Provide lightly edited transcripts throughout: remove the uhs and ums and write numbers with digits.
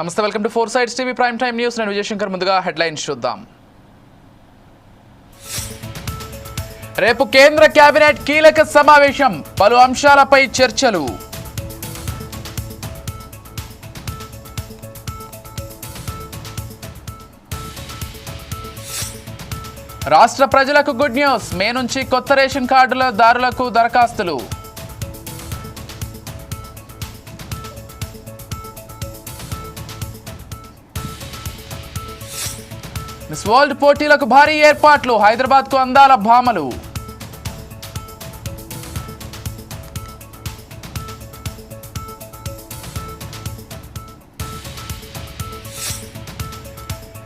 నమస్తే, welcome to 4 sides TV prime time news. నేను విజయశంకర్. ముందుగా హెడ్లైన్స్ చూద్దాం. రేపు కేంద్ర కేబినెట్ కీలక సమావేశం, పలు అంశాలపై చర్చలు. రాష్ట్ర ప్రజలకు గుడ్ న్యూస్, మే నుంచి కొత్త రేషన్ కార్డుల దారులకు దరఖాస్తులు. మిస్ వరల్డ్ పోటీలకు భారీ ఏర్పాట్లు, హైదరాబాద్కు అందాల భామలు.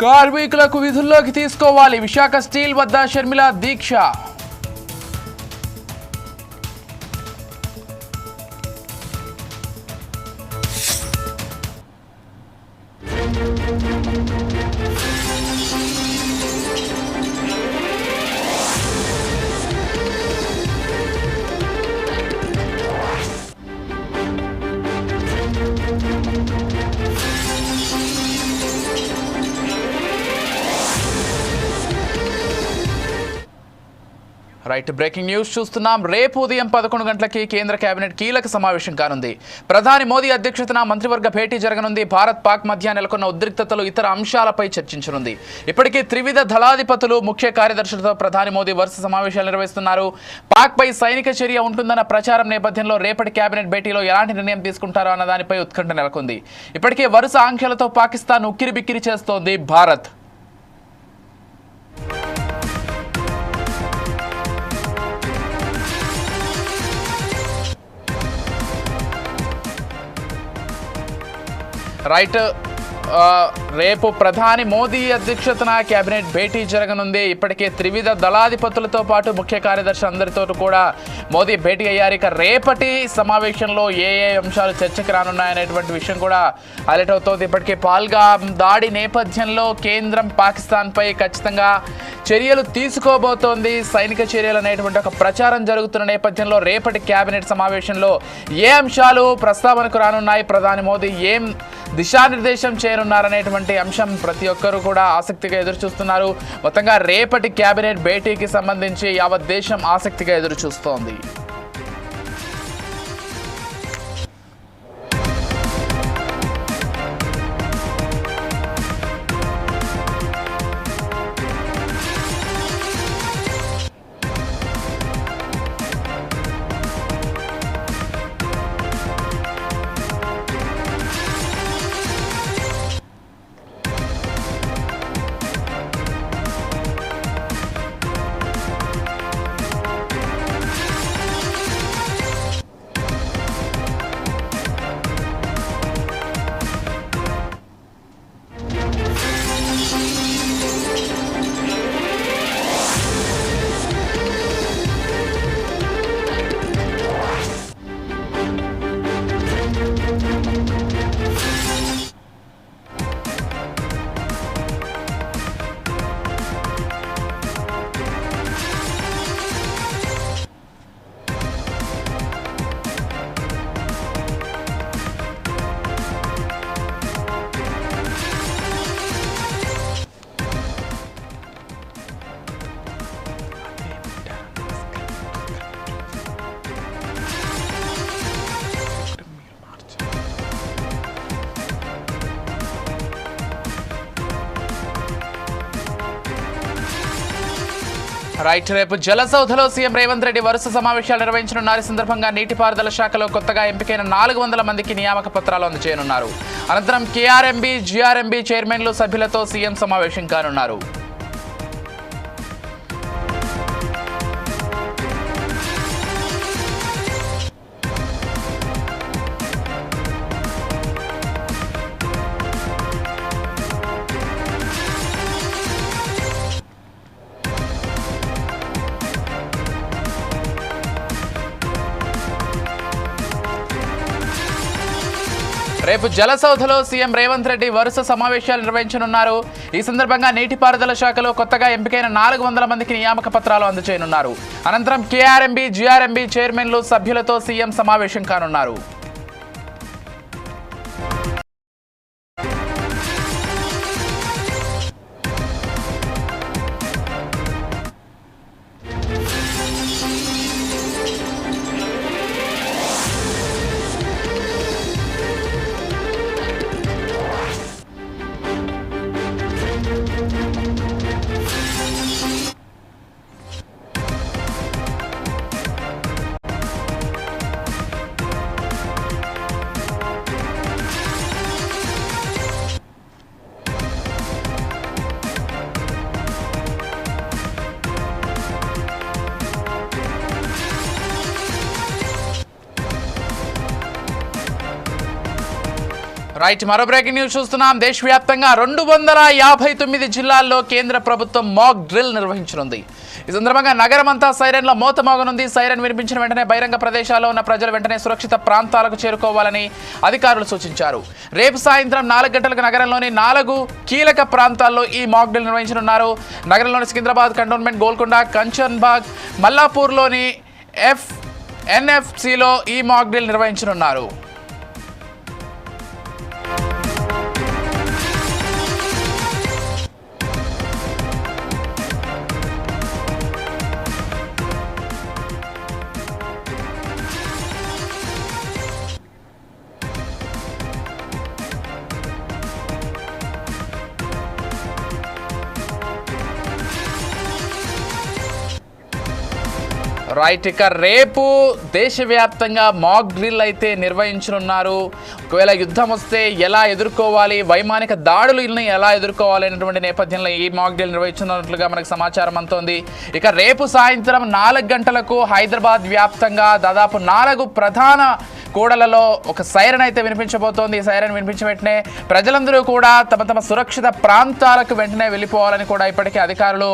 కార్మికులకు విధుల్లోకి తీసుకోవాలి, విశాఖ స్టీల్ వద్ద షర్మిల దీక్ష. రైట్, బ్రేకింగ్ న్యూస్ చూస్తున్నాం. రేపు ఉదయం 11 గంటలకి కేంద్ర కేబినెట్ కీలక సమావేశం కానుంది. ప్రధాని మోదీ అధ్యక్షతన మంత్రివర్గ భేటీ జరగనుంది. భారత్ పాక్ మధ్య నెలకొన్న ఉద్రిక్తతలు, ఇతర అంశాలపై చర్చించనుంది. ఇప్పటికీ త్రివిధ దళాధిపతులు, ముఖ్య కార్యదర్శులతో ప్రధాని మోదీ వరుస సమావేశాలు నిర్వహిస్తున్నారు. పాక్ పై సైనిక చర్య ఉంటుందన్న ప్రచారం నేపథ్యంలో రేపటి కేబినెట్ భేటీలో ఎలాంటి నిర్ణయం తీసుకుంటారో అన్న దానిపై ఉత్కంఠ నెలకొంది. ఇప్పటికే వరుస ఆంక్షలతో పాకిస్తాన్ ఉక్కిరిబిక్కిరి చేస్తోంది భారత్. రైట్, రేపు ప్రధాని మోదీ అధ్యక్షతన కేబినెట్ భేటీ జరగనుంది. ఇప్పటికే త్రివిధ దళాధిపతులతో పాటు ముఖ్య కార్యదర్శి అందరితో కూడా మోదీ భేటీ అయ్యారు. ఇక రేపటి సమావేశంలో ఏ అంశాలు చర్చకు రానున్నాయనేటువంటి విషయం కూడా హైలైట్ అవుతోంది. ఇప్పటికే పాల్గాం దాడి నేపథ్యంలో కేంద్రం పాకిస్తాన్పై ఖచ్చితంగా చర్యలు తీసుకోబోతోంది. సైనిక చర్యలు అనేటువంటి ఒక ప్రచారం జరుగుతున్న నేపథ్యంలో రేపటి కేబినెట్ సమావేశంలో ఏ అంశాలు ప్రస్తావనకు రానున్నాయి, ప్రధాని మోదీ ఏం దిశానిర్దేశం చేయనున్నారనేటువంటి అంశం ప్రతి ఒక్కరూ కూడా ఆసక్తిగా ఎదురు చూస్తున్నారు. మొత్తంగా రేపటి కేబినెట్ భేటీకి సంబంధించి యావత్ దేశం ఆసక్తిగా ఎదురు చూస్తోంది. రైట్, రేపు జలసౌధలో సీఎం రేవంత్ రెడ్డి వరుస సమావేశాలు నిర్వహించనున్నారు. ఈ సందర్భంగా నీటిపారుదల శాఖలో కొత్తగా ఎంపికైన 400 మందికి నియామక పత్రాలు అందజేయనున్నారు. అనంతరం కేఆర్ఎంబీ, జీఆర్ఎంబీ చైర్మన్లు, సభ్యులతో సీఎం సమావేశం కానున్నారు. రేపు జలసౌధలో సీఎం రేవంత్ రెడ్డి వరుస సమావేశాలు నిర్వహించనున్నారు. ఈ సందర్భంగా నీటిపారుదల శాఖలో కొత్తగా ఎంపికైన 400 మందికి నియామక పత్రాలు అందజేయనున్నారు. అనంతరం కేఆర్ఎంబీ, జీఆర్ఎంబీ చైర్మన్లు, సభ్యులతో సీఎం సమావేశం కానున్నారు. రైట్, మరో బ్రేకింగ్ న్యూస్ చూస్తున్నాం. దేశవ్యాప్తంగా 259 జిల్లాల్లో కేంద్ర ప్రభుత్వం మాక్ డ్రిల్ నిర్వహించనుంది. ఈ సందర్భంగా నగరమంతా సైరన్ల మోతమోగనుంది. సైరన్ వినిపించిన వెంటనే బహిరంగ ప్రదేశాల్లో ఉన్న ప్రజలు వెంటనే సురక్షిత ప్రాంతాలకు చేరుకోవాలని అధికారులు సూచించారు. రేపు సాయంత్రం 4 గంటలకు నగరంలోని 4 కీలక ప్రాంతాల్లో ఈ మాక్ డ్రిల్ నిర్వహించనున్నారు. నగరంలోని సికింద్రాబాద్ కంటోన్మెంట్, గోల్కొండ, కంచన్బాగ్, మల్లాపూర్లోని ఎన్ఎఫ్సిలో ఈ మాక్ డ్రిల్ నిర్వహించనున్నారు. రైట్, ఇక రేపు దేశవ్యాప్తంగా మాక్ డ్రిల్ అయితే నిర్వహించనున్నారు. ఒకవేళ యుద్ధం వస్తే ఎలా ఎదుర్కోవాలి, వైమానిక దాడులను ఎలా ఎదుర్కోవాలి అనేటువంటి నేపథ్యంలో ఈ మాక్ డ్రిల్ నిర్వహించనున్నట్లుగా మనకు సమాచారం అందుతోంది. ఇక రేపు సాయంత్రం 4 గంటలకు హైదరాబాద్ వ్యాప్తంగా దాదాపు 4 ప్రధాన కూడలలో ఒక సైరన్ అయితే వినిపించబోతోంది. ఈ సైరన్ వినిపించిన వెంటనే ప్రజలందరూ కూడా తమ తమ సురక్షిత ప్రాంతాలకు వెంటనే వెళ్ళిపోవాలని కూడా ఇప్పటికే అధికారులు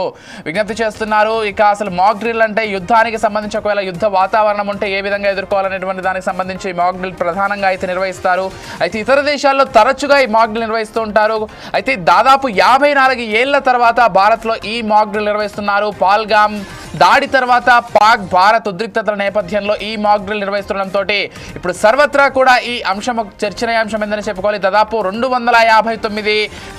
విజ్ఞప్తి చేస్తున్నారు. ఇక అసలు మాక్ డ్రిల్ అంటే యుద్ధానికి సంబంధించి ఒకవేళ యుద్ధ వాతావరణం ఉంటే ఏ విధంగా ఎదుర్కోవాలనేటువంటి దానికి సంబంధించి మాక్ డ్రిల్ ప్రధానంగా అయితే నిర్వహిస్తారు. అయితే ఇతర దేశాల్లో తరచుగా ఈ మాక్ డ్రిల్ నిర్వహిస్తూ ఉంటారు. అయితే దాదాపు 54 ఏళ్ల తర్వాత భారత్లో ఈ మాక్ డ్రిల్ నిర్వహిస్తున్నారు. పాల్గామ్ దాడి తర్వాత పాక్ భారత్ ఉద్రిక్తతల నేపథ్యంలో ఈ మాక్ డ్రిల్ నిర్వహిస్తుండటంతో ఇప్పుడు సర్వత్రా కూడా ఈ అంశం ఒక చర్చనీయాంశం ఏందని చెప్పుకోవాలి. దాదాపు 259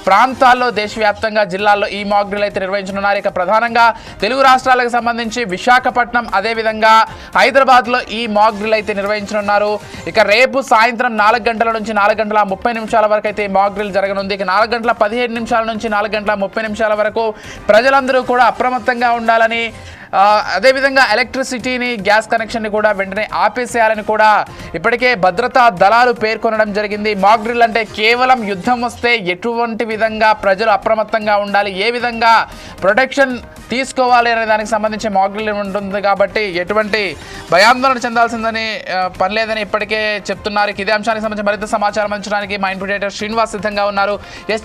ప్రాంతాల్లో దేశవ్యాప్తంగా జిల్లాల్లో ఈ మాక్ డ్రిల్ అయితే నిర్వహించనున్నారు. ఇక ప్రధానంగా తెలుగు రాష్ట్రాలకు సంబంధించి విశాఖపట్నం, అదేవిధంగా హైదరాబాద్లో ఈ మాక్ డ్రిల్ అయితే నిర్వహించనున్నారు. ఇక రేపు సాయంత్రం 4 గంటల నుంచి 4 గంటల 30 నిమిషాల వరకు అయితే ఈ మాక్ డ్రిల్ జరగనుంది. ఇక 4 గంటల 15 నిమిషాల నుంచి 4 గంటల 30 నిమిషాల వరకు ప్రజలందరూ కూడా అప్రమత్తంగా ఉండాలని, అదేవిధంగా ఎలక్ట్రిసిటీని, గ్యాస్ కనెక్షన్ని కూడా వెంటనే ఆపేసేయాలని కూడా ఇప్పటికే భద్రతా దళాలు పేర్కొనడం జరిగింది. మాక్ డ్రిల్ అంటే కేవలం యుద్ధం వస్తే ఎటువంటి విధంగా ప్రజలు అప్రమత్తంగా ఉండాలి, ఏ విధంగా ప్రొటెక్షన్ తీసుకోవాలి అనే దానికి సంబంధించి మాక్ డ్రిల్ ఉంటుంది. కాబట్టి ఎటువంటి భయాందోళన చెందాల్సిందని పని లేదని ఇప్పటికే చెప్తున్నారు. ఇదే అంశానికి సంబంధించి మరింత సమాచారం అందించడానికి మా ఇన్పుట్ ఎడిటర్ శ్రీనివాస్ సిద్ధంగా ఉన్నారు.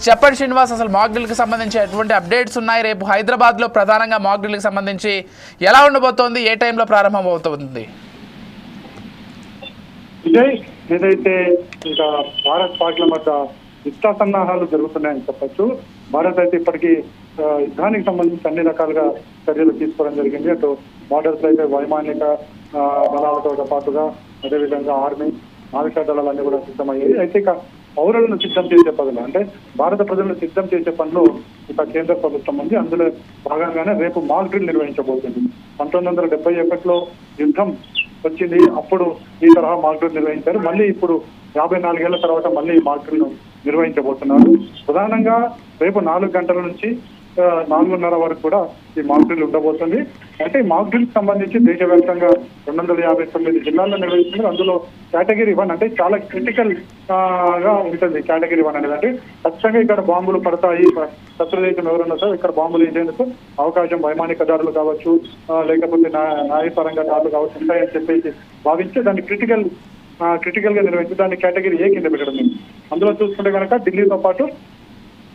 చెప్పండి శ్రీనివాస్, అసలు మాక్ డ్రిల్కి సంబంధించి ఎటువంటి అప్డేట్స్ ఉన్నాయి? రేపు హైదరాబాద్లో ప్రధానంగా మాక్ డ్రిల్కి సంబంధించి ఎలా ఉండబోతోంది, ఏ టైంలో ప్రారంభమవుతుంది? విజయ్, ఏదైతే ఇంకా భారత్ పాక్ల మధ్య యుద్ధ సన్నాహాలు జరుగుతున్నాయని చెప్పచ్చు. భారత్ అయితే ఇప్పటికీ యుద్ధానికి సంబంధించి అన్ని రకాలుగా చర్యలు తీసుకోవడం జరిగింది. అటు బార్డర్స్ అయితే వైమానిక దళాలతో పాటుగా అదేవిధంగా ఆర్మీ, నావికా దళాలన్నీ కూడా సిద్ధమయ్యాయి. అయితే ఇక పౌరులను సిద్ధం చేసే పనులు, అంటే భారత ప్రజలను సిద్ధం చేసే పనులు ఇక కేంద్ర ప్రభుత్వం ఉంది. అందులో భాగంగానే రేపు మాక్ డ్రిల్ నిర్వహించబోతుంది. 1971లో యుద్ధం వచ్చింది, అప్పుడు ఈ తరహా మాక్ డ్రిల్ నిర్వహించారు. మళ్ళీ ఇప్పుడు 54 ఏళ్ల తర్వాత మళ్ళీ మాక్ డ్రిల్ నిర్వహించబోతున్నారు. ప్రధానంగా రేపు 4 గంటల నుంచి 4:30 వరకు కూడా ఈ మాక్ డ్రిల్ ఉండబోతుంది. అయితే ఈ మాక్ డ్రిల్ సంబంధించి దేశవ్యాప్తంగా 259 జిల్లాల్లో నిర్వహిస్తున్నారు. అందులో కేటగిరీ 1 అంటే చాలా క్రిటికల్ గా ఉంటుంది. కేటగిరీ 1 అనేది అంటే ఖచ్చితంగా ఇక్కడ బాంబులు పడతాయి, శత్రు దేశం ఎవరన్నా సరే ఇక్కడ బాంబులు వేసేందుకు అవకాశం వైమానిక దాడులు కావచ్చు, లేకపోతే న్యాయపరంగా దాడులు కావచ్చు ఉంటాయని చెప్పేసి భావించి దాన్ని క్రిటికల్ గా నిర్వహించి దాన్ని కేటగిరీ ఏ కింద పెట్టడం. అందులో చూసుకుంటే కనుక ఢిల్లీతో పాటు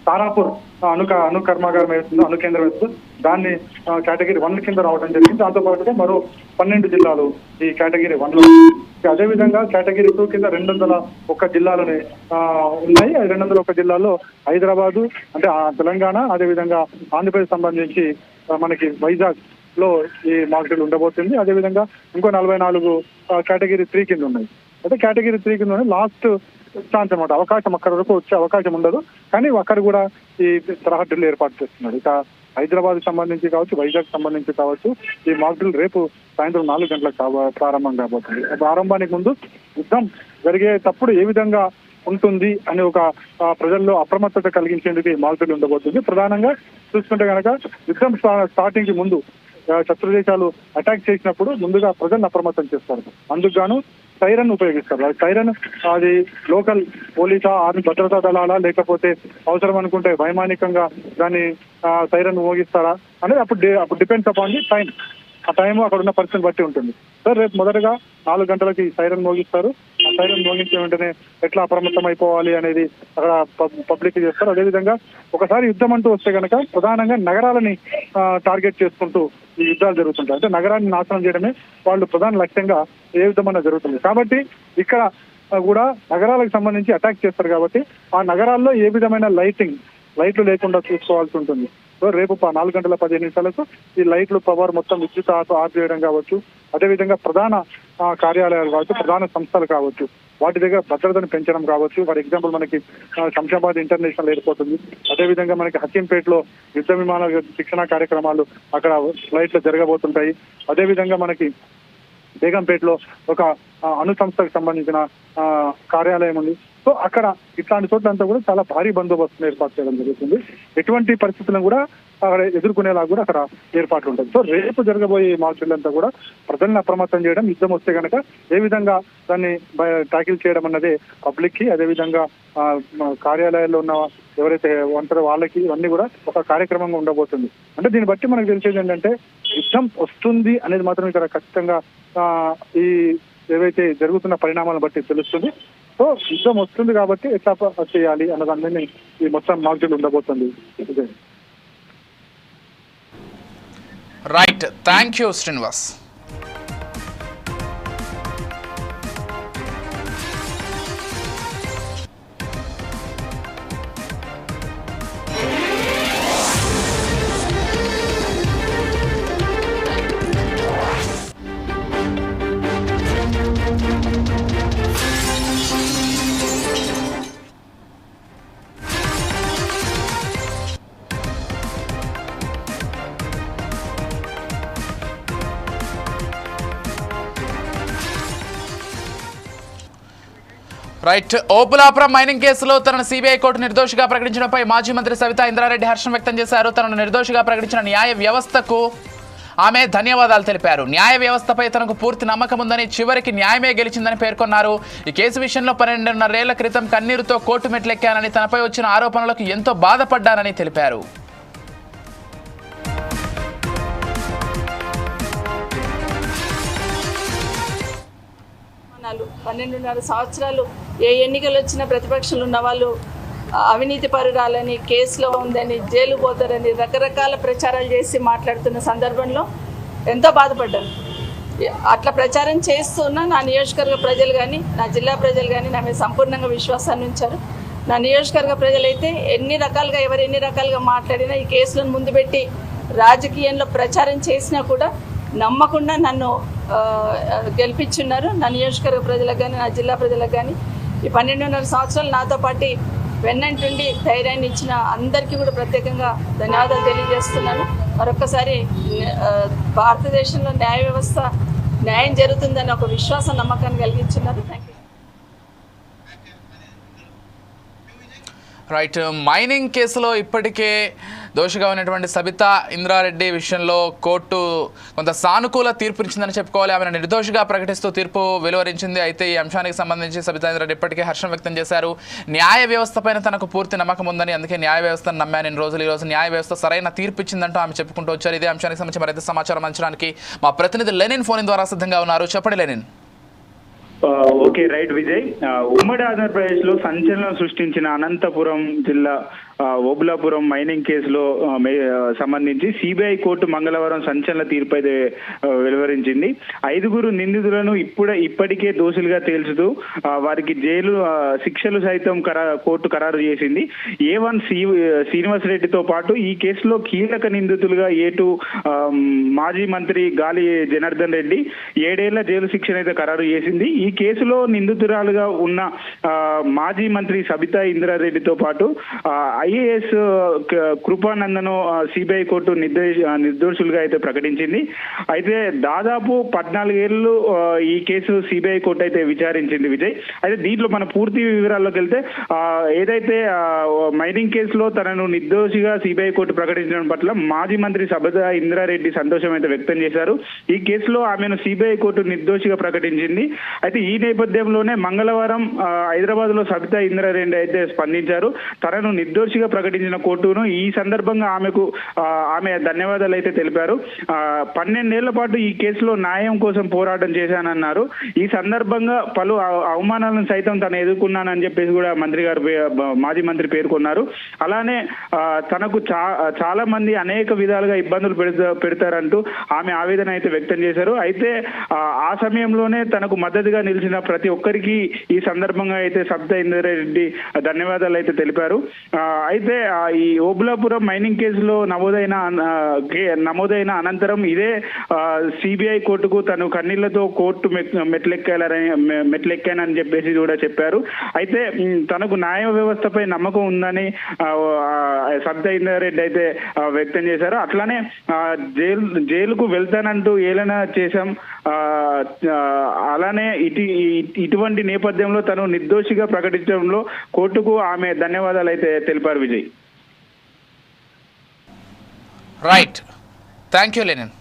తారాపూర్ అణు కర్మాగారం వేస్తుంది, అణు కేంద్రం వేస్తుంది, దాన్ని కేటగిరీ 1 కింద రావడం జరిగింది. దాంతో పాటుగా మరో 12 జిల్లాలు ఈ కేటగిరీ 1లో. అదేవిధంగా కేటగిరీ 2 కింద 201 జిల్లాలని ఉన్నాయి. 201 జిల్లాల్లో హైదరాబాదు అంటే తెలంగాణ, అదేవిధంగా ఆంధ్రప్రదేశ్ సంబంధించి మనకి వైజాగ్ లో ఈ మాక్ డ్రిల్ ఉండబోతుంది. అదేవిధంగా ఇంకో 44 కేటగిరీ 3 కింద ఉన్నాయి. అయితే కేటగిరీ 3 కింద లాస్ట్ ఛాన్స్ అనమాట, అవకాశం అక్కడ వరకు వచ్చే అవకాశం ఉండదు, కానీ అక్కడ కూడా ఈ తరహా డ్రిల్ ఏర్పాటు చేస్తున్నారు. ఇక హైదరాబాద్ సంబంధించి కావచ్చు, వైజాగ్ సంబంధించి కావచ్చు, ఈ మాక్ డ్రిల్ రేపు సాయంత్రం 4 గంటలకు ప్రారంభం కాబోతుంది. ప్రారంభానికి ముందు యుద్ధం జరిగేటప్పుడు ఏ విధంగా ఉంటుంది అని ఒక ప్రజల్లో అప్రమత్తత కలిగించేందుకు ఈ మాక్ డ్రిల్ ఉండబోతుంది. ప్రధానంగా చూసుకుంటే కనుక యుద్ధం స్టార్టింగ్ కి ముందు శత్రు దేశాలు అటాక్ చేసినప్పుడు ముందుగా ప్రజలను అప్రమత్తం చేస్తారు. అందుకు గాను సైరన్ ఉపయోగిస్తారు. సైరన్ అది లోకల్ పోలీసా, ఆర్మీ భద్రతా దళాలా, లేకపోతే అవసరం అనుకుంటే వైమానికంగా దాన్ని సైరన్ మోగిస్తారా అనేది అప్పుడు డిపెండ్స్ అపాన్ ది టైం. ఆ టైం అక్కడ ఉన్న పరిస్థితిని బట్టి ఉంటుంది. సార్ రేపు మొదటగా 4 గంటలకి సైరన్ మోగిస్తారు. ఆ సైరన్ మోగించిన వెంటనే ఎట్లా అప్రమత్తం అయిపోవాలి అనేది అక్కడ పబ్లిక్ చేస్తారు. అదేవిధంగా ఒకసారి యుద్ధం అంటూ వస్తే కనుక ప్రధానంగా నగరాలని టార్గెట్ చేసుకుంటూ ఈ యుద్ధాలు జరుగుతుంటాయి. అంటే నగరాన్ని నాశనం చేయడమే వాళ్ళు ప్రధాన లక్ష్యంగా ఏ యుద్ధమన్నా జరుగుతుంది. కాబట్టి ఇక్కడ కూడా నగరాలకు సంబంధించి అటాక్ చేస్తారు. కాబట్టి ఆ నగరాల్లో ఏ విధమైన లైట్లు లేకుండా చూసుకోవాల్సి ఉంటుంది. సో రేపు 4 గంటల 15 నిమిషాలకు ఈ లైట్లు పవర్ మొత్తం విద్యుత్ ఆఫ్ చేయడం కావచ్చు, అదేవిధంగా ప్రధాన కార్యాలయాలు కావచ్చు, ప్రధాన సంస్థలు కావచ్చు, వాటి దగ్గర భద్రతను పెంచడం కావచ్చు. ఫర్ ఎగ్జాంపుల్ మనకి శంషాబాద్ ఇంటర్నేషనల్ ఎయిర్పోర్ట్ ఉంది. అదేవిధంగా మనకి హకీంపేటలో యుద్ధ విమానాల శిక్షణ కార్యక్రమాలు అక్కడ ఫ్లైట్లు జరగబోతుంటాయి. అదేవిధంగా మనకి బేగంపేటలో ఒక అణు సంస్థకు సంబంధించిన కార్యాలయం ఉంది. సో అక్కడ ఇట్లాంటి చోట్లంతా కూడా చాలా భారీ బందోబస్తును ఏర్పాటు చేయడం జరుగుతుంది. ఎటువంటి పరిస్థితులను కూడా అక్కడ ఎదుర్కొనేలా కూడా అక్కడ ఏర్పాట్లు ఉంటాయి. సో రేపు జరగబోయే మార్చులంతా కూడా ప్రజల్ని అప్రమత్తం చేయడం, యుద్ధం వస్తే కనుక ఏ విధంగా దాన్ని ట్యాకిల్ చేయడం అన్నదే పబ్లిక్ కి, అదేవిధంగా కార్యాలయాల్లో ఉన్న ఎవరైతే ఉంటారో వాళ్ళకి ఇవన్నీ కూడా ఒక కార్యక్రమంగా ఉండబోతుంది. అంటే దీన్ని బట్టి మనకు తెలిసేది ఏంటంటే యుద్ధం వస్తుంది అనేది మాత్రం ఇక్కడ ఖచ్చితంగా ఈ ఏవైతే జరుగుతున్న పరిణామాలను బట్టి తెలుస్తుంది. సో యుద్ధం వస్తుంది కాబట్టి ఎట్లా చేయాలి అన్నదాన్ని ఈ మొత్తం మాడ్యూల్ ఉండబోతుంది. Right, thank you Srinivas. Right, Obulapuram mining కేసులో తనను సిబిఐ కోర్టు నిర్దోషిగా ప్రకటించడంపై మాజీ మంత్రి సబితా ఇంద్రారెడ్డి హర్షం వ్యక్తం చేశారు. తనను నిర్దోషిగా ప్రకటించిన న్యాయ వ్యవస్థకు ఆమె ధన్యవాదాలు తెలిపారు. న్యాయ వ్యవస్థపై తనకు పూర్తి నమ్మకం ఉందని, చివరికి న్యాయమే గెలిచిందని పేర్కొన్నారు. ఈ కేసు విషయంలో 12.5 ఏళ్ల క్రితం కన్నీరుతో కోర్టు మెట్లెక్కానని, తనపై వచ్చిన ఆరోపణలకు ఎంతో బాధపడ్డానని తెలిపారు. 12.5 సంవత్సరాలు ఏ ఎన్నికలు వచ్చినా ప్రతిపక్షంలో ఉన్న వాళ్ళు అవినీతి పరురాలని, కేసులో ఉందని, జైలు పోతారని రకరకాల ప్రచారాలు చేసి మాట్లాడుతున్న సందర్భంలో ఎంతో బాధపడ్డాను. అట్లా ప్రచారం చేస్తున్న నా నియోజకవర్గ ప్రజలు కానీ, నా జిల్లా ప్రజలు కానీ నా మీద సంపూర్ణంగా విశ్వాసాన్ని ఉంచారు. నా నియోజకవర్గ ప్రజలైతే ఎవరు ఎన్ని రకాలుగా మాట్లాడినా, ఈ కేసులను ముందు పెట్టి రాజకీయంలో ప్రచారం చేసినా కూడా నమ్మకుండా నన్ను గెలిపించున్నారు. నా నియోజకవర్గ ప్రజలకు కానీ, నా జిల్లా ప్రజలకు కానీ, ఈ 12.5 సంవత్సరాలు నాతో పాటు వెన్నంటుండి ధైర్యాన్ని ఇచ్చిన అందరికీ కూడా ప్రత్యేకంగా ధన్యవాదాలు తెలియజేస్తున్నాను. మరొకసారి భారతదేశంలో న్యాయ వ్యవస్థ న్యాయం జరుగుతుందని ఒక విశ్వాసం, నమ్మకాన్ని కలిగించున్నారు. Thank you. రైట్, మైనింగ్ కేసులో ఇప్పటికే దోషిగా ఉన్నటువంటి సబితా ఇంద్రారెడ్డి విషయంలో కోర్టు కొంత సానుకూల తీర్పునిచ్చిందని చెప్పుకోవాలి. ఆమెను నిర్దోషిగా ప్రకటిస్తూ తీర్పు వెలువరించింది. అయితే ఈ అంశానికి సంబంధించి సబితా ఇంద్రారెడ్డి ఇప్పటికే హర్షం వ్యక్తం చేశారు. న్యాయ వ్యవస్థపైన తనకు పూర్తి నమ్మకం ఉందని, అందుకే న్యాయ వ్యవస్థను నమ్మాను ఇన్ని రోజులు, ఈరోజు న్యాయ వ్యవస్థ సరైన తీర్పు ఇచ్చిందంటూ ఆమె చెప్పుకుంటూ వచ్చారు. ఇదే అంశానికి సంబంధించి మరింత సమాచారం అందించడానికి మా ప్రతినిధి లెనిన్ ఫోన్ ద్వారా సిద్ధంగా ఉన్నారు. చెప్పండి లెనిన్. Okay, right Vijay. ఉమ్మడి ఆంధ్రప్రదేశ్ లో సంచలనం సృష్టించిన అనంతపురం జిల్లా ఓబులాపురం మైనింగ్ కేసులో సంబంధించి సిబిఐ కోర్టు మంగళవారం సంచలన తీర్పు అయితే వెలువరించింది. 5 నిందితులను ఇప్పటికే దోషులుగా తేల్చుతూ వారికి జైలు శిక్షలు సైతం కోర్టు ఖరారు చేసింది. A1 శ్రీనివాసరెడ్డితో పాటు ఈ కేసులో కీలక నిందితులుగా A2 మాజీ మంత్రి గాలి జనార్దన్ రెడ్డి 7 ఏళ్ల జైలు శిక్షను అయితే ఖరారు చేసింది. ఈ కేసులో నిందితురాలుగా ఉన్న మాజీ మంత్రి సబితా ఇంద్రారెడ్డితో పాటు IAS కృపానందను సిబిఐ కోర్టు నిర్దోషులుగా అయితే ప్రకటించింది. అయితే దాదాపు 14 ఏళ్ళు ఈ కేసు సిబిఐ కోర్టు అయితే విచారించింది విజయ్. అయితే దీంట్లో మన పూర్తి వివరాల్లోకి వెళ్తే ఏదైతే మైనింగ్ కేసులో తనను నిర్దోషిగా సిబిఐ కోర్టు ప్రకటించడం పట్ల మాజీ మంత్రి సబితా ఇంద్రారెడ్డి సంతోషం అయితే వ్యక్తం చేశారు. ఈ కేసులో ఆమెను సిబిఐ కోర్టు నిర్దోషిగా ప్రకటించింది. అయితే ఈ నేపథ్యంలోనే మంగళవారం హైదరాబాద్ లో సబితా ఇంద్రారెడ్డి అయితే స్పందించారు. తనను నిర్దోషి నిర్దోషిగా ప్రకటించిన కోర్టును ఈ సందర్భంగా ఆమె ధన్యవాదాలు అయితే తెలిపారు. 12 ఏళ్ల పాటు ఈ కేసులో న్యాయం కోసం పోరాటం చేశానన్నారు. ఈ సందర్భంగా పలు అవమానాలను సైతం తను ఎదుర్కొన్నానని చెప్పేసి కూడా మాజీ మంత్రి పేర్కొన్నారు. అలానే తనకు చాలా మంది అనేక విధాలుగా ఇబ్బందులు పెడతారంటూ ఆమె ఆవేదన అయితే వ్యక్తం చేశారు. అయితే ఆ సమయంలోనే తనకు మద్దతుగా నిలిచిన ప్రతి ఒక్కరికి ఈ సందర్భంగా అయితే సబితా ఇంద్రారెడ్డి ధన్యవాదాలు అయితే తెలిపారు. అయితే ఈ ఓబులాపురం మైనింగ్ కేసులో నమోదైన అనంతరం ఇదే సిబిఐ కోర్టుకు తను కన్నీళ్లతో కోర్టు మెట్లెక్కానని చెప్పేసి కూడా చెప్పారు. అయితే తనకు న్యాయ వ్యవస్థపై నమ్మకం ఉందని సబితా ఇంద్రారెడ్డి అయితే వ్యక్తం చేశారు. అట్లానే జైలుకు వెళ్తానంటూ ఏలన చేశాం. అలానే ఇటువంటి నేపథ్యంలో తను నిర్దోషిగా ప్రకటించడంలో కోర్టుకు ఆమె ధన్యవాదాలు అయితే తెలిపారు. Vijay, right, thank you Lenin.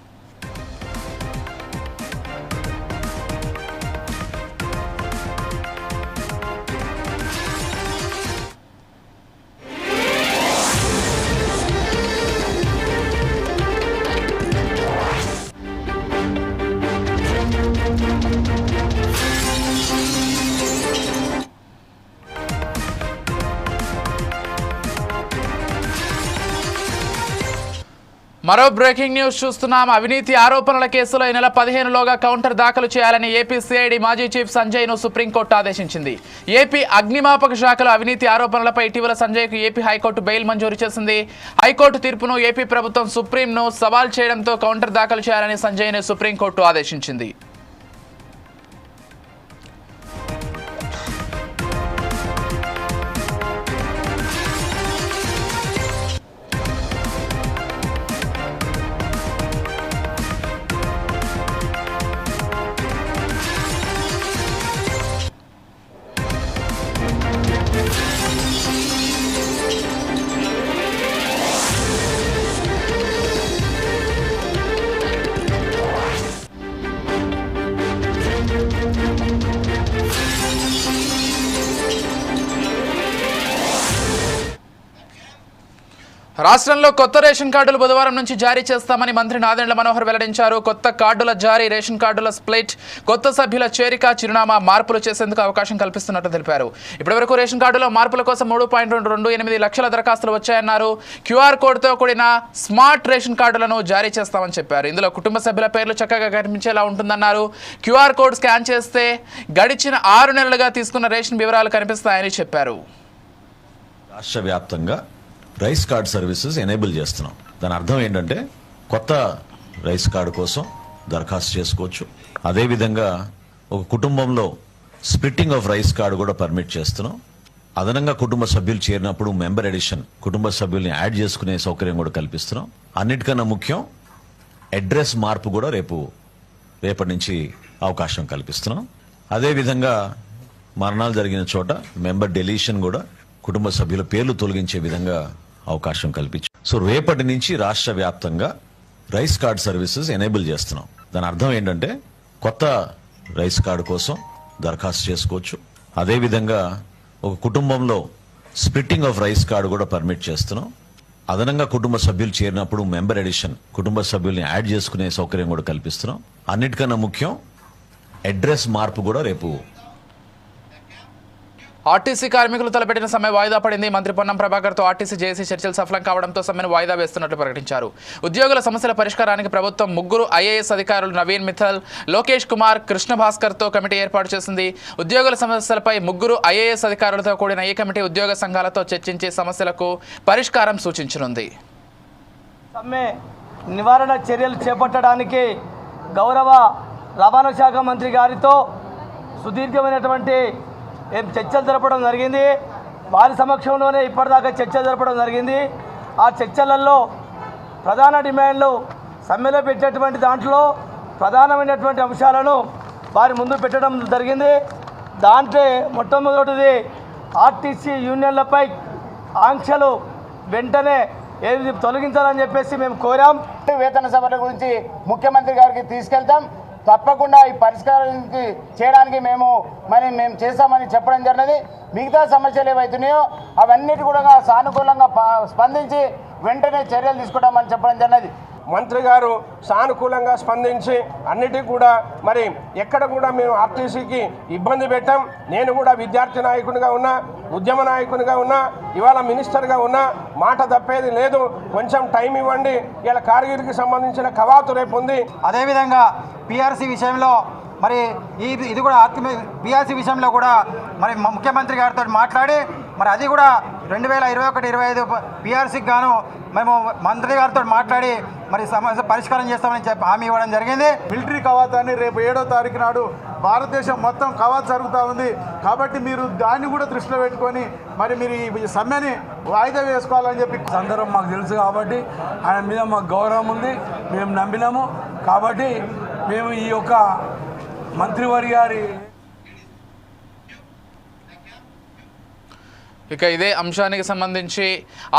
మరో బ్రేకింగ్ న్యూస్ చూస్తున్నాం. అవినీతి ఆరోపణల కేసులో ఈ నెల 15లోగా కౌంటర్ దాఖలు చేయాలని ఏపీ సిఐడి మాజీ చీఫ్ సంజయ్ను సుప్రీంకోర్టు ఆదేశించింది. ఏపీ అగ్నిమాపక శాఖలో అవినీతి ఆరోపణలపై ఇటీవల సంజయ్కు ఏపీ హైకోర్టు బెయిల్ మంజూరు చేసింది. హైకోర్టు తీర్పును ఏపీ ప్రభుత్వం సుప్రీంను సవాల్ చేయడంతో కౌంటర్ దాఖలు చేయాలని సంజయ్ను సుప్రీంకోర్టు ఆదేశించింది. రాష్ట్రంలో కొత్త రేషన్ కార్డులు బుధవారం నుంచి జారీ చేస్తామని మంత్రి నాదెండ్ల మనోహర్ వెల్లడించారు. కొత్త కార్డుల జారీ, రేషన్ కార్డుల స్ప్లిట్, కొత్త సభ్యుల చేరిక, చిరునామా మార్పులు చేసేందుకు అవకాశం కల్పిస్తున్నట్టు తెలిపారు. ఇప్పటివరకు రేషన్ కార్డులో మార్పుల కోసం 3.28 లక్షల దరఖాస్తులు వచ్చాయన్నారు. క్యూఆర్ కోడ్తో కూడిన స్మార్ట్ రేషన్ కార్డులను జారీ చేస్తామని చెప్పారు. ఇందులో కుటుంబ సభ్యుల పేర్లు చక్కగా కనిపించేలా ఉంటుందన్నారు. క్యూఆర్ కోడ్ స్కాన్ చేస్తే గడిచిన 6 నెలలుగా తీసుకున్న రేషన్ వివరాలు కనిపిస్తాయని చెప్పారు. రాష్ట్ర వ్యాప్తంగా రైస్ కార్డ్ సర్వీసెస్ ఎనేబుల్ చేస్తున్నాం. దాని అర్థం ఏంటంటే కొత్త రైస్ కార్డు కోసం దరఖాస్తు చేసుకోవచ్చు. అదేవిధంగా ఒక కుటుంబంలో స్ప్లిట్టింగ్ ఆఫ్ రైస్ కార్డు కూడా పర్మిట్ చేస్తున్నాం. అదనంగా కుటుంబ సభ్యులు చేరినప్పుడు మెంబర్ ఎడిషన్, కుటుంబ సభ్యుల్ని యాడ్ చేసుకునే సౌకర్యం కూడా కల్పిస్తున్నాం. అన్నిటికన్నా ముఖ్యం అడ్రస్ మార్పు కూడా రేపటి నుంచి అవకాశం కల్పిస్తున్నాం. అదేవిధంగా మరణాలు జరిగిన చోట మెంబర్ డెలీషన్ కూడా కుటుంబ సభ్యుల పేర్లు తొలగించే విధంగా అవకాశం కల్పించాం. సో రేపటి నుంచి రాష్ట్ర వ్యాప్తంగా రైస్ కార్డ్ సర్వీసెస్ ఎనేబుల్ చేస్తున్నాం. దాని అర్థం ఏంటంటే కొత్త రైస్ కార్డు కోసం దరఖాస్తు చేసుకోవచ్చు. అదేవిధంగా ఒక కుటుంబంలో స్ప్లిట్టింగ్ ఆఫ్ రైస్ కార్డు కూడా పర్మిట్ చేస్తున్నాం. అదనంగా కుటుంబ సభ్యులు చేరినప్పుడు మెంబర్ ఎడిషన్, కుటుంబ సభ్యుల్ని యాడ్ చేసుకునే సౌకర్యం కూడా కల్పిస్తున్నాం. అన్నిటికన్నా ముఖ్యం అడ్రస్ మార్పు కూడా ఆర్టీసీ కార్మికులు తలపెట్టిన సమ్మె వాయిదా పడింది. మంత్రి పొన్నం ప్రభాకర్తో ఆర్టీసీ జేఏసీ చర్చలు సఫలం కావడంతో సమ్మెను వాయిదా వేస్తున్నట్లు ప్రకటించారు. ఉద్యోగుల సమస్యల పరిష్కారానికి ప్రభుత్వం 3 ఐఏఎస్ అధికారులు నవీన్ మిత్తల్, లోకేష్ కుమార్, కృష్ణ భాస్కర్తో కమిటీ ఏర్పాటు చేసింది. ఉద్యోగుల సమస్యలపై 3 ఐఏఎస్ అధికారులతో కూడిన ఈ కమిటీ ఉద్యోగ సంఘాలతో చర్చించి సమస్యలకు పరిష్కారం సూచించనుంది. సమ్మె నివారణ చర్యలు చేపట్టడానికి గౌరవ రవాణా శాఖ మంత్రి గారితో సుదీర్ఘమైనటువంటి చర్చలు జరపడం జరిగింది. వారి సమక్షంలోనే ఇప్పటిదాకా చర్చలు జరపడం జరిగింది. ఆ చర్చలలో ప్రధాన డిమాండ్లు సమ్మెలో పెట్టేటువంటి దాంట్లో ప్రధానమైనటువంటి అంశాలను వారి ముందు పెట్టడం జరిగింది. దాంట్లో మొట్టమొదటిది ఆర్టీసీ యూనియన్లపై ఆంక్షలు వెంటనే ఏది తొలగించాలని చెప్పేసి మేము కోరాం. వేతన సభల గురించి ముఖ్యమంత్రి గారికి తీసుకెళ్తాం. తప్పకుండా ఈ పరిష్కారానికి చేయడానికి మేము చేస్తామని చెప్పడం జరిగినది. మిగతా సమస్యలు ఏవైతున్నాయో అవన్నిటి కూడా సానుకూలంగా స్పందించి వెంటనే చర్యలు తీసుకుంటామని చెప్పడం జరిగినది. మంత్రి గారు సానుకూలంగా స్పందించి అన్నిటికీ కూడా మరి ఎక్కడ కూడా మేము ఆర్టీసీకి ఇబ్బంది పెట్టాం. నేను కూడా విద్యార్థి నాయకునిగా ఉన్నా, ఉద్యమ నాయకునిగా ఉన్నా, ఇవాళ మినిస్టర్గా ఉన్నా, మాట తప్పేది లేదు. కొంచెం టైం ఇవ్వండి. ఇలా కార్గిల్కి సంబంధించిన కవాతు రేపు ఉంది. అదేవిధంగా పిఆర్సీ విషయంలో మరి ఇది కూడా పిఆర్సీ విషయంలో కూడా మరి ముఖ్యమంత్రి గారితో మాట్లాడి మరి అది కూడా 2021-25 పిఆర్సీకి గాను మేము మంత్రి గారితో మాట్లాడి మరి సమస్య పరిష్కారం చేస్తామని చెప్పి హామీ ఇవ్వడం జరిగింది. మిలిటరీ కవాతాన్ని రేపు 7వ తారీఖు నాడు భారతదేశం మొత్తం కవాత్ జరుగుతూ ఉంది. కాబట్టి మీరు దాన్ని కూడా దృష్టిలో పెట్టుకొని మరి మీరు ఈ సమ్మెని వాయిదా వేసుకోవాలని చెప్పి సందర్భం మాకు తెలుసు కాబట్టి ఆయన మీద మాకు గౌరవం ఉంది, మేము నమ్మినాము. కాబట్టి మేము ఈ యొక్క మంత్రివారి గారి ఇక ఇదే అంశానికి సంబంధించి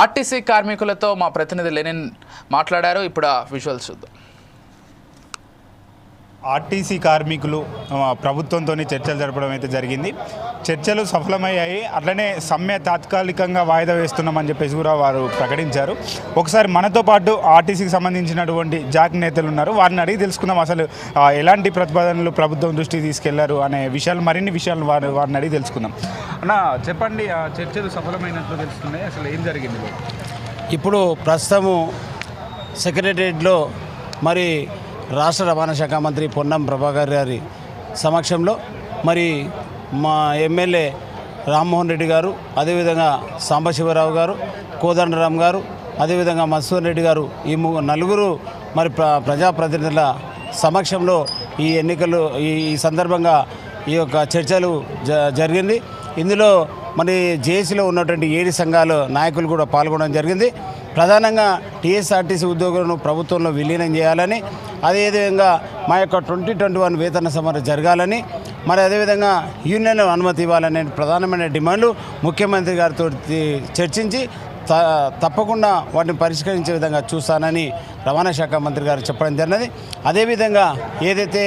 ఆర్టీసీ కార్మికులతో మా ప్రతినిధి లెనిన్ మాట్లాడారు. ఇప్పుడు ఆ విజువల్స్ చూద్దాం. ఆర్టీసీ కార్మికులు ప్రభుత్వంతో చర్చలు జరపడం అయితే జరిగింది. చర్చలు సఫలమయ్యాయి. అట్లనే సమ్మె తాత్కాలికంగా వాయిదా వేస్తున్నామని చెప్పేసి కూడా వారు ప్రకటించారు. ఒకసారి మనతో పాటు ఆర్టీసీకి సంబంధించినటువంటి జాక్ నేతలు ఉన్నారు. వారిని అడిగి తెలుసుకుందాం అసలు ఎలాంటి ప్రతిపాదనలు ప్రభుత్వం దృష్టికి తీసుకెళ్లారు అనే విషయాలు, మరిన్ని విషయాలు వారిని అడిగి తెలుసుకుందాం. అన్న చెప్పండి, ఆ చర్చలు సఫలమైనట్లు తెలుస్తున్నాయి, అసలు ఏం జరిగింది? ఇప్పుడు ప్రస్తుతము సెక్రటరియట్లో మరి రాష్ట్ర రవాణా శాఖ మంత్రి పొన్నం ప్రభాకర్ గారి సమక్షంలో మరి మా ఎమ్మెల్యే రామ్మోహన్ రెడ్డి గారు, అదేవిధంగా సాంబశివరావు గారు, కోదండరామ్ గారు, అదేవిధంగా మధుసూదన్ రెడ్డి గారు, ఈ నలుగురు మరి ప్రజాప్రతినిధుల సమక్షంలో ఈ ఎన్నికలు ఈ సందర్భంగా ఈ యొక్క చర్చలు జరిగింది. ఇందులో మరి జేఏసీలో ఉన్నటువంటి 7 సంఘాల నాయకులు కూడా పాల్గొనడం జరిగింది. ప్రధానంగా టీఎస్ఆర్టీసీ ఉద్యోగులను ప్రభుత్వంలో విలీనం చేయాలని, అదేవిధంగా మా యొక్క 2021 వేతన సవరణ జరగాలని, మరి అదేవిధంగా యూనియన్ అనుమతి ఇవ్వాలనే ప్రధానమైన డిమాండ్లు ముఖ్యమంత్రి గారితో చర్చించి తప్పకుండా వాటిని పరిష్కరించే విధంగా చూస్తానని రవాణా శాఖ మంత్రి గారు చెప్పడం జరిగినది. అదేవిధంగా ఏదైతే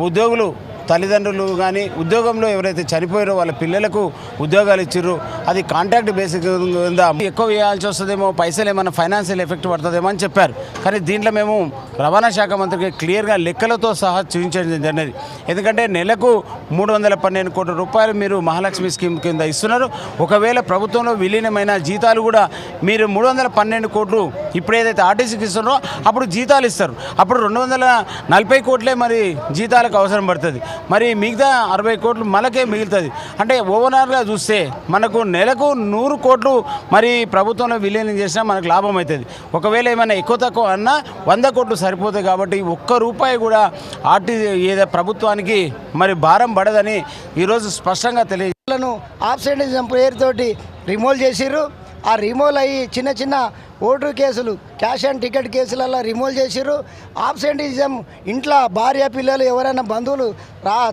ఉద్యోగులు తల్లిదండ్రులు కానీ ఉద్యోగంలో ఎవరైతే చనిపోయారో వాళ్ళ పిల్లలకు ఉద్యోగాలు ఇచ్చారో అది కాంట్రాక్ట్ బేసిక్ కింద ఎక్కువ వేయాల్సి వస్తుందేమో, పైసలు ఏమైనా ఫైనాన్షియల్ ఎఫెక్ట్ పడుతుందేమో అని చెప్పారు. కానీ దీంట్లో మేము రవాణా శాఖ మంత్రికి క్లియర్గా లెక్కలతో సహా చూపించడం జరిగినది. ఎందుకంటే నెలకు 312 కోట్ల రూపాయలు మీరు మహాలక్ష్మి స్కీమ్ కింద ఇస్తున్నారు. ఒకవేళ ప్రభుత్వంలో విలీనమైన జీతాలు కూడా మీరు 312 కోట్లు ఇప్పుడు ఏదైతే ఆర్టీసీకి ఇస్తున్నారో అప్పుడు జీతాలు ఇస్తారు. అప్పుడు 240 కోట్లే మరి జీతాలకు అవసరం పడుతుంది. మరి మిగతా 60 కోట్లు మనకే మిగులుతుంది. అంటే ఓవరాల్గా చూస్తే మనకు నెలకు 100 కోట్లు మరి ప్రభుత్వంలో విలీనం చేసినా మనకు లాభం అవుతుంది. ఒకవేళ ఏమైనా ఎక్కువ తక్కువ అన్నా 100 కోట్లు సరిపోతాయి. కాబట్టి ఒక్క రూపాయి కూడా ఏదో ప్రభుత్వానికి మరి భారం పడదని ఈరోజు స్పష్టంగా తెలియజేయాలను. ఆబ్సెంటిజం పేరుతోటి రిమూవ్ చేసిర్రు. ఆ రిమూవ్ అయ్యి చిన్న చిన్న ఓటు కేసులు, క్యాష్ అండ్ టికెట్ కేసులలో రిమూవ్ చేసిర్రు. ఆబ్సెంటిజం ఇంట్లో భార్య పిల్లలు ఎవరైనా బంధువులు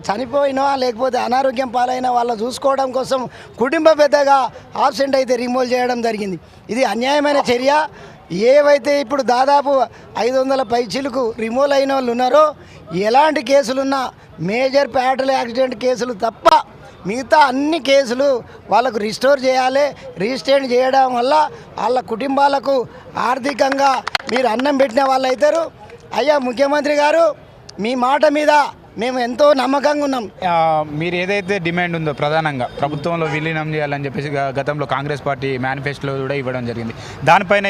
చనిపోయినా లేకపోతే అనారోగ్యం పాలైన వాళ్ళ చూసుకోవడం కోసం కుటుంబ పెద్దగా ఆబ్సెంట్ అయితే రిమూవ్ చేయడం జరిగింది. ఇది అన్యాయమైన చర్య. ఏవైతే ఇప్పుడు దాదాపు 500 పైచీలకు రిమూవ్ అయిన వాళ్ళు ఉన్నారో ఎలాంటి కేసులున్నా మేజర్ ఫ్యాటల్ యాక్సిడెంట్ కేసులు తప్ప మిగతా అన్ని కేసులు వాళ్ళకు రిస్టోర్ చేయాలి. రిజిస్ట్రేట్ చేయడం వల్ల వాళ్ళ కుటుంబాలకు ఆర్థికంగా మీరు అన్నం పెట్టిన వాళ్ళు అవుతారు. అయ్యా ముఖ్యమంత్రి గారు, మీ మాట మీద మేము ఎంతో నమ్మకంగా ఉన్నాం. మీరు ఏదైతే డిమాండ్ ఉందో ప్రధానంగా ప్రభుత్వంలో విలీనం చేయాలని చెప్పేసి గతంలో కాంగ్రెస్ పార్టీ మేనిఫెస్టోలో కూడా ఇవ్వడం జరిగింది. దానిపైన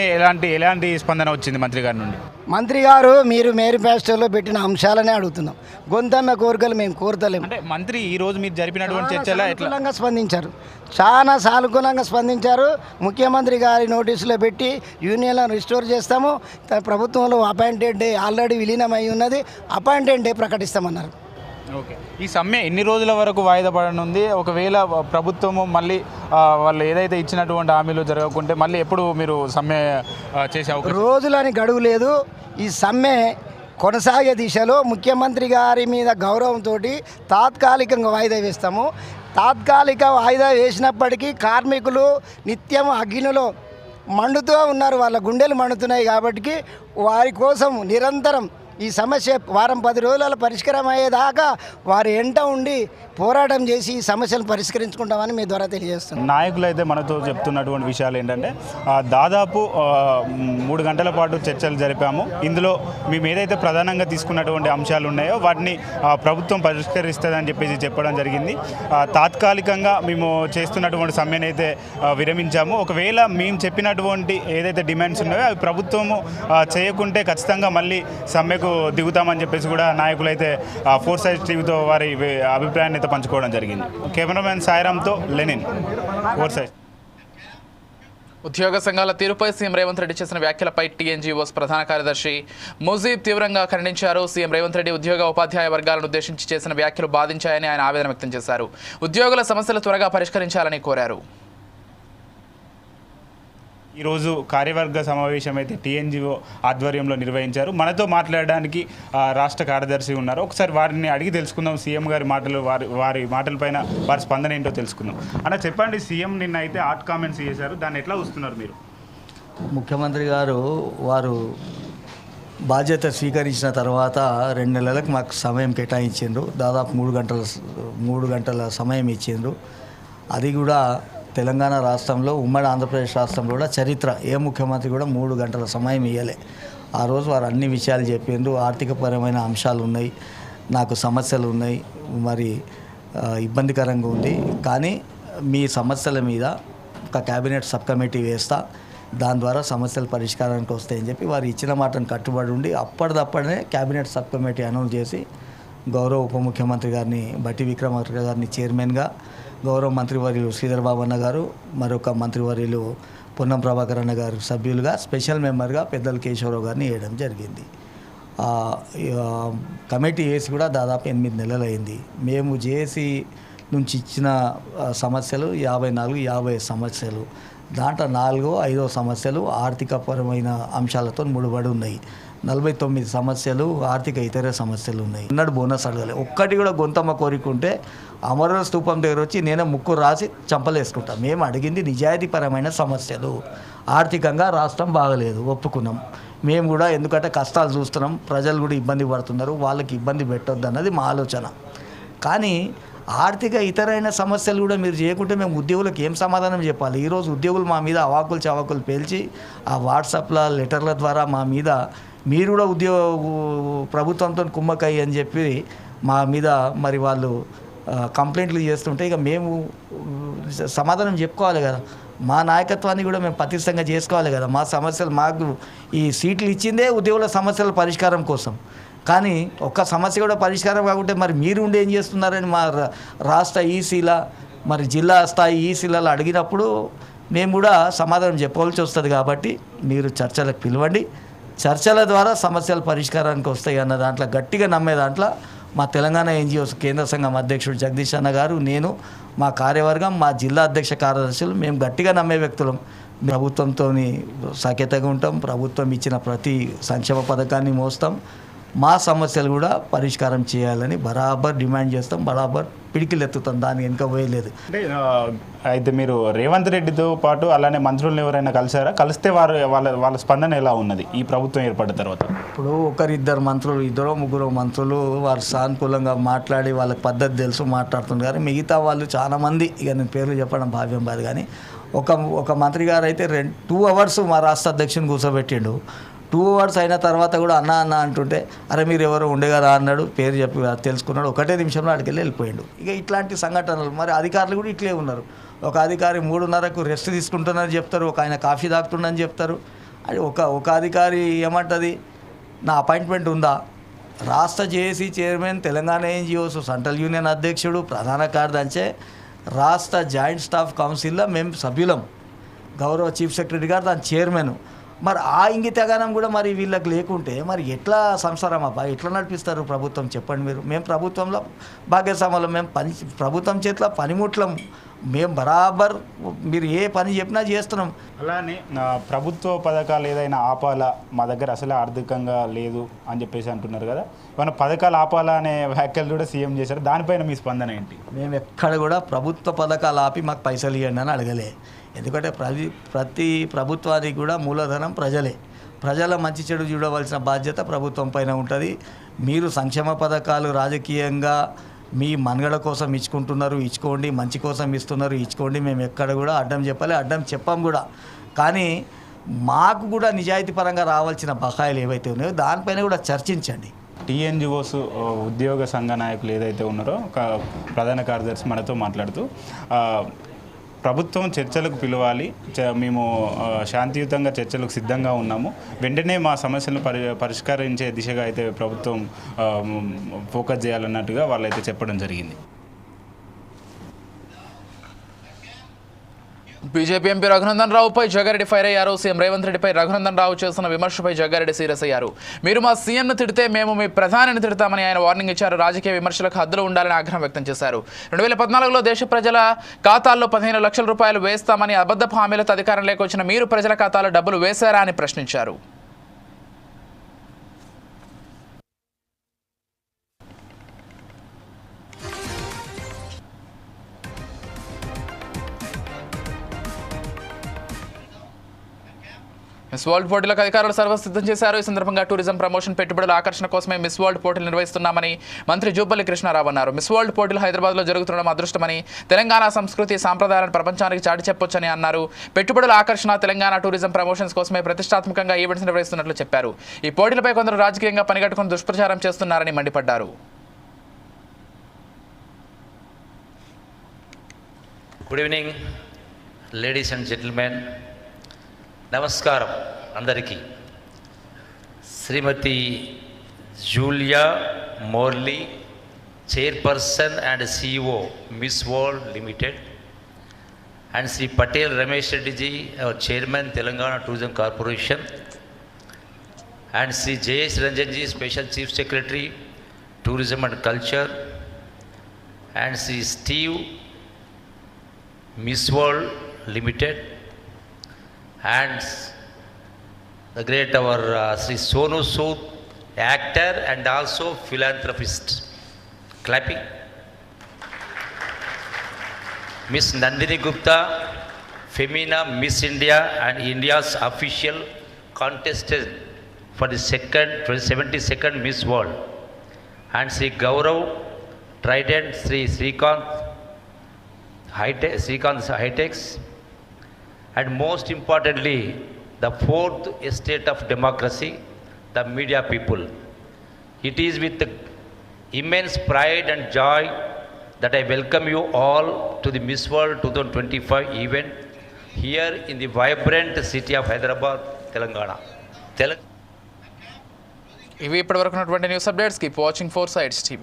ఎలాంటి స్పందన వచ్చింది మంత్రి గారి నుండి? మంత్రి గారు, మీరు మేనిఫెస్టోలో పెట్టిన అంశాలనే అడుగుతున్నాం. గొంతమ్మ కోరికలు మేము కోరతలేము. అంటే మంత్రి ఈ రోజు మీరు జరిపినటువంటి చర్చలో సానుకూలంగా స్పందించారు, చాలా సానుకూలంగా స్పందించారు. ముఖ్యమంత్రి గారి నోటీసులో పెట్టి యూనియన్లను రిస్టోర్ చేస్తాము, ప్రభుత్వంలో అపాయింటెడ్ డే ఆల్రెడీ విలీనమై ఉన్నది, అపాయింటెడ్ డే ప్రకటిస్తామన్నారు. ఓకే, ఈ సమ్మె ఎన్ని రోజుల వరకు వాయిదా పడనుంది? ఒకవేళ ప్రభుత్వము మళ్ళీ వాళ్ళు ఏదైతే ఇచ్చినటువంటి హామీలు జరగకుంటే మళ్ళీ ఎప్పుడు మీరు సమ్మె చేసే అవకాశం? రోజులని గడువు లేదు. ఈ సమ్మె కొనసాగే దిశలో ముఖ్యమంత్రి గారి మీద గౌరవంతో తాత్కాలికంగా వాయిదా వేస్తాము. తాత్కాలిక వాయిదా వేసినప్పటికీ కార్మికులు నిత్యం అగ్నిలో మండుతూ ఉన్నారు, వాళ్ళ గుండెలు మండుతున్నాయి. కాబట్టి వారి కోసం నిరంతరం ఈ సమస్య వారం 10 రోజుల పరిష్కారం అయ్యేదాకా వారి ఎంట ఉండి పోరాటం చేసి ఈ సమస్యను పరిష్కరించుకుంటామని మీ ద్వారా తెలియజేస్తున్నాం. నాయకులు అయితే మనతో చెప్తున్నటువంటి విషయాలు ఏంటంటే దాదాపు 3 గంటల పాటు చర్చలు జరిపాము. ఇందులో మేము ఏదైతే ప్రధానంగా తీసుకున్నటువంటి అంశాలు ఉన్నాయో వాటిని ప్రభుత్వం పరిష్కరిస్తుందని చెప్పడం జరిగింది. తాత్కాలికంగా మేము చేస్తున్నటువంటి సమ్మెను అయితే విరమించాము. ఒకవేళ మేము చెప్పినటువంటి ఏదైతే డిమాండ్స్ ఉన్నాయో అవి ప్రభుత్వము చేయకుంటే ఖచ్చితంగా మళ్ళీ సమ్మెకు దిగుతామని చెప్పేసి కూడా నాయకులు అయితే ఫోర్సైజ్ టీవీతో వారి అభిప్రాయాన్ని అయితే పంచుకోవడం జరిగింది. కెమెరామెన్ సాయిరామ్తో లెనిన్, ఫోర్సైజ్. ఉద్యోగ సంఘాల తీరుపై సీఎం రేవంత్ రెడ్డి చేసిన వ్యాఖ్యలపై టీఎన్జీఓస్ ప్రధాన కార్యదర్శి ముజీబ్ తీవ్రంగా ఖండించారు. సీఎం రేవంత్ రెడ్డి ఉద్యోగ ఉపాధ్యాయ వర్గాలను ఉద్దేశించి చేసిన వ్యాఖ్యలు బాధించాయని ఆయన ఆవేదన వ్యక్తం చేశారు. ఉద్యోగుల సమస్యలు త్వరగా పరిష్కరించాలని కోరారు. ఈరోజు కార్యవర్గ సమావేశం అయితే టీఎన్జీఓ ఆధ్వర్యంలో నిర్వహించారు. మనతో మాట్లాడడానికి రాష్ట్ర కార్యదర్శి ఉన్నారు. ఒకసారి వారిని అడిగి తెలుసుకుందాం. సీఎం గారి మాటలు వారి మాటలపైన వారి స్పందన ఏంటో తెలుసుకుందాం. అన్న చెప్పండి, సీఎం నిన్న అయితే హాట్ కామెంట్స్ చేశారు, దాన్ని ఎట్లా చూస్తున్నారు మీరు? ముఖ్యమంత్రి గారు వారు బాధ్యత స్వీకరించిన తర్వాత 2 నెలలకు మాకు సమయం కేటాయించిండ్రు. దాదాపు 3 గంటల సమయం ఇచ్చిండ్రు. అది కూడా తెలంగాణ రాష్ట్రంలో, ఉమ్మడి ఆంధ్రప్రదేశ్ రాష్ట్రంలో కూడా చరిత్ర. ఏ ముఖ్యమంత్రి కూడా 3 గంటల సమయం ఇవ్వలే. ఆ రోజు వారు అన్ని విషయాలు చెప్పిండ్రు. ఆర్థికపరమైన అంశాలు ఉన్నాయి, నాకు సమస్యలు ఉన్నాయి, మరి ఇబ్బందికరంగా ఉంది, కానీ మీ సమస్యల మీద ఒక క్యాబినెట్ సబ్ కమిటీ వేస్తా, దాని ద్వారా సమస్యల పరిష్కారానికి వస్తాయని చెప్పి వారు ఇచ్చిన మాటను కట్టుబడి ఉండి అప్పటిదప్పుడే క్యాబినెట్ సబ్ కమిటీ అనౌన్స్ చేసి గౌరవ ఉప ముఖ్యమంత్రి గారిని బట్టి విక్రమార్క గారిని చైర్మన్గా, గౌరవ మంత్రివర్యులు శ్రీధర్ బాబు అన్న గారు, మరొక మంత్రివర్యులు పొన్నం ప్రభాకర్ అన్న గారు సభ్యులుగా, స్పెషల్ మెంబర్గా పెద్దల కేశవరావు గారిని వేయడం జరిగింది. కమిటీ వేసి కూడా దాదాపు 8 నెలలు అయింది. మేము జేఏసీ నుంచి ఇచ్చిన సమస్యలు 54-50 సమస్యలు. దాంట్లో 4-5 సమస్యలు ఆర్థికపరమైన అంశాలతో ముడిపడి ఉన్నాయి. 49 సమస్యలు ఆర్థిక ఇతర సమస్యలు ఉన్నాయి. ఉన్నడు బోనస్ అడగలే. ఒక్కటి కూడా గొంతమ్మ కోరికుంటే అమరుల స్తూపం దగ్గర వచ్చి నేనే ముక్కు రాసి చంపలేసుకుంటాం. మేము అడిగింది నిజాయితీపరమైన సమస్యలు. ఆర్థికంగా రాష్ట్రం బాగలేదు, ఒప్పుకున్నాం. మేము కూడా ఎందుకంటే కష్టాలు చూస్తున్నాం, ప్రజలు కూడా ఇబ్బంది పడుతున్నారు, వాళ్ళకి ఇబ్బంది పెట్టొద్దు అన్నది మా ఆలోచన. కానీ ఆర్థిక ఇతరైన సమస్యలు కూడా మీరు చేయకుంటే మేము ఉద్యోగులకు ఏం సమాధానం చెప్పాలి? ఈరోజు ఉద్యోగులు మా మీద అవాకులు చవాకులు పేల్చి ఆ వాట్సాప్ల లెటర్ల ద్వారా మా మీద మీరు కూడా ప్రభుత్వంతో కుమ్మక్కయ్య అని చెప్పి మా మీద మరి వాళ్ళు కంప్లైంట్లు చేస్తుంటే ఇక మేము సమాధానం చెప్పుకోవాలి కదా. మా నాయకత్వాన్ని కూడా మేము పటిష్టంగా చేసుకోవాలి కదా. మా సమస్యలు, మాకు ఈ సీట్లు ఇచ్చిందే ఉద్యోగుల సమస్యల పరిష్కారం కోసం. కానీ ఒక్క సమస్య కూడా పరిష్కారం కాకుంటే మరి మీరు ఉండి ఏం చేస్తున్నారని మా రాష్ట్ర ఈసీల, మరి జిల్లా స్థాయి ఈసీలలో అడిగినప్పుడు మేము కూడా సమాధానం చెప్పవలసి వస్తుంది. కాబట్టి మీరు చర్చలకు పిలవండి, చర్చల ద్వారా సమస్యల పరిష్కారానికి వస్తాయి అన్న దాంట్లో గట్టిగా నమ్మే దాంట్లో మా తెలంగాణ ఎన్జిఓస్ కేంద్ర సంఘం అధ్యక్షుడు జగదీష్ అన్న గారు, నేను, మా కార్యవర్గం, మా జిల్లా అధ్యక్ష కార్యదర్శులు మేము గట్టిగా నమ్మే వ్యక్తులం. ప్రభుత్వంతో సఖ్యతగా ఉంటాం, ప్రభుత్వం ఇచ్చిన ప్రతి సంక్షేమ పథకాన్ని మోస్తాం, మా సమస్యలు కూడా పరిష్కారం చేయాలని బరాబర్ డిమాండ్ చేస్తాం, బరాబర్ పిడికిలు ఎత్తుతాం, దాన్ని వెనుక పోయలేదు. అంటే అయితే మీరు రేవంత్ రెడ్డితో పాటు అలానే మంత్రులను ఎవరైనా కలిసారా? కలిస్తే వాళ్ళ స్పందన ఎలా ఉన్నది ఈ ప్రభుత్వం ఏర్పడిన తర్వాత? ఇప్పుడు 1-2 మంత్రులు, 2-3 మంత్రులు వారు సానుకూలంగా మాట్లాడి వాళ్ళకి పద్ధతి తెలుసు మాట్లాడుతున్నారు. మిగతా వాళ్ళు చాలామంది, ఇక నేను పేర్లు చెప్పడం భావ్యం కాదు, కానీ ఒక మంత్రి గారు అయితే 2 అవర్స్ మా రాష్ట్ర అధ్యక్షుని కూర్చోబెట్టిండు. 2 అవర్స్ అయిన తర్వాత కూడా అన్న అంటుంటే అరే మీరు ఎవరో ఉండేగారా అన్నాడు, పేరు చెప్పి తెలుసుకున్నాడు, 1 నిమిషంలో అక్కడికి వెళ్ళిపోయాడు. ఇక ఇట్లాంటి సంఘటనలు మరి అధికారులు కూడా ఇట్లే ఉన్నారు. ఒక అధికారి 3:30కు రెస్ట్ తీసుకుంటున్నారని చెప్తారు, ఒక ఆయన కాఫీ తాగుతుండని చెప్తారు. అది ఒక అధికారి ఏమంటుంది, నా అపాయింట్మెంట్ ఉందా? రాష్ట్ర JAC chairman, Telangana NGOs central union అధ్యక్షుడు, ప్రధాన కార్యదర్శి, రాష్ట్ర జాయింట్ స్టాఫ్ కౌన్సిల్లో మేము సభ్యులం, గౌరవ చీఫ్ సెక్రటరీ గారు దాని చైర్మన్. మరి ఆ ఇంగితగానం కూడా మరి వీళ్ళకి లేకుంటే మరి ఎట్లా సంసారం అబ్బా, ఎట్లా నడిపిస్తారు ప్రభుత్వం? చెప్పండి మీరు. మేము ప్రభుత్వంలో భాగ్యస్వాములం, మేము ప్రభుత్వం చేతిలో పనిముట్లం, మేము బరాబర్ మీరు ఏ పని చెప్పినా చేస్తున్నాం. అలానే ప్రభుత్వ పథకాలు ఏదైనా ఆపాలా, మా దగ్గర అసలే ఆర్థికంగా లేదు అని చెప్పేసి అంటున్నారు కదా, మన పథకాలు ఆపాలా అనే వ్యాఖ్యలు కూడా సీఎం చేశారు, దానిపైన మీ స్పందన ఏంటి? మేము ఎక్కడ కూడా ప్రభుత్వ పథకాలు ఆపి మాకు పైసలు ఇవ్వండి అని అడగలే. ఎందుకంటే ప్రతి ప్రభుత్వానికి కూడా మూలధనం ప్రజలే. ప్రజల మంచి చెడు చూడవలసిన బాధ్యత ప్రభుత్వం పైన ఉంటుంది. మీరు సంక్షేమ పథకాలు రాజకీయంగా మీ మనుగడ కోసం ఇచ్చుకుంటున్నారు, ఇచ్చుకోండి. మంచి కోసం ఇస్తున్నారు, ఇచ్చుకోండి. మేము ఎక్కడ కూడా అడ్డం చెప్పాలి, అడ్డం చెప్పాం కూడా. కానీ మాకు కూడా నిజాయితీ పరంగా రావాల్సిన బకాయిలు ఏవైతే ఉన్నాయో దానిపైన కూడా చర్చించండి. టీఎన్జిఓస్ ఉద్యోగ సంఘ నాయకులు ఏదైతే ఉన్నారో ప్రధాన కార్యదర్శి మనతో మాట్లాడుతూ ప్రభుత్వం చర్చలకు పిలవాలి, మేము శాంతియుతంగా చర్చలకు సిద్ధంగా ఉన్నాము, వెంటనే మా సమస్యలను పరిష్కరించే దిశగా అయితే ప్రభుత్వం ఫోకస్ చేయాలన్నట్టుగా వాళ్ళైతే చెప్పడం జరిగింది. BJP MP Raghunandan రావుపై Jaggareddy fire అయ్యారు. సీఎం రేవంత్ రెడ్డిపై రఘునందన్ రావు చేస్తున్న విమర్శపై జగ్గారెడ్డి సీరియస్ అయ్యారు. మీరు మా సీఎంను తిడితే మేము మీ ప్రధానిని తిడతామని ఆయన వార్నింగ్ ఇచ్చారు. రాజకీయ విమర్శలకు హద్దులు ఉండాలని ఆగ్రహం వ్యక్తం చేశారు. 2014లో దేశ ప్రజల ఖాతాల్లో 15 లక్షల రూపాయలు వేస్తామని అబద్ధపు హామీలతో అధికారంలోకి వచ్చిన మీరు ప్రజల ఖాతాలో డబ్బులు వేశారా అని ప్రశ్నించారు. మిస్ వరల్డ్ పోటీలకు అధికారులు సర్వం సిద్ధం చేశారు. ఈ సందర్భంగా టూరిజం ప్రమోషన్ పెట్టుబడుల ఆకర్షణ కోసమే మిస్ వరల్డ్ పోటీలు నిర్వహిస్తున్నామని మంత్రి జూపల్లి కృష్ణారావు అన్నారు. మిస్ వరల్డ్ పోటీలు హైదరాబాద్లో జరుగుతుండడం అదృష్టమని, తెలంగాణ సంస్కృతి సాంప్రదాయాలను ప్రపంచానికి చాటి చెప్పొచ్చని అన్నారు. పెట్టుబడుల ఆకర్షణ తెలంగాణ టూరిజం ప్రమోషన్స్ కోసమే ప్రతిష్టాత్మకంగా ఈవెంట్స్ నిర్వహిస్తున్నట్లు చెప్పారు. ఈ పోటీలపై కొందరు రాజకీయంగా పనిగట్టుకుని దుష్ప్రచారం చేస్తున్నారని మండిపడ్డారు. Good evening ladies and gentlemen. నమస్కారం అందరికీ. Shrimati Julia Morley, chairperson and CEO Miss World Limited, and Shri Patel Ramesh Reddyji, our chairman Telangana tourism corporation, and Shri Jayesh Ranjanji, special chief secretary tourism and culture, and Shri Steve, Miss World Limited, and the great our Sri Sonu Sood, actor and also philanthropist. Clapping. Miss Nandini Gupta, Femina Miss India and India's official contestant for the 72nd Miss World, and Sri Gaurav Trident, Srikanth High-Techs, and most importantly, the fourth estate of democracy, the media people. It is with immense pride and joy that I welcome you all to the Miss World 2025 event here in the vibrant city of Hyderabad, Telangana. ఇవి ఇప్పటివరకు ఉన్నటువంటి news updates. Keep watching 4 Sides TV.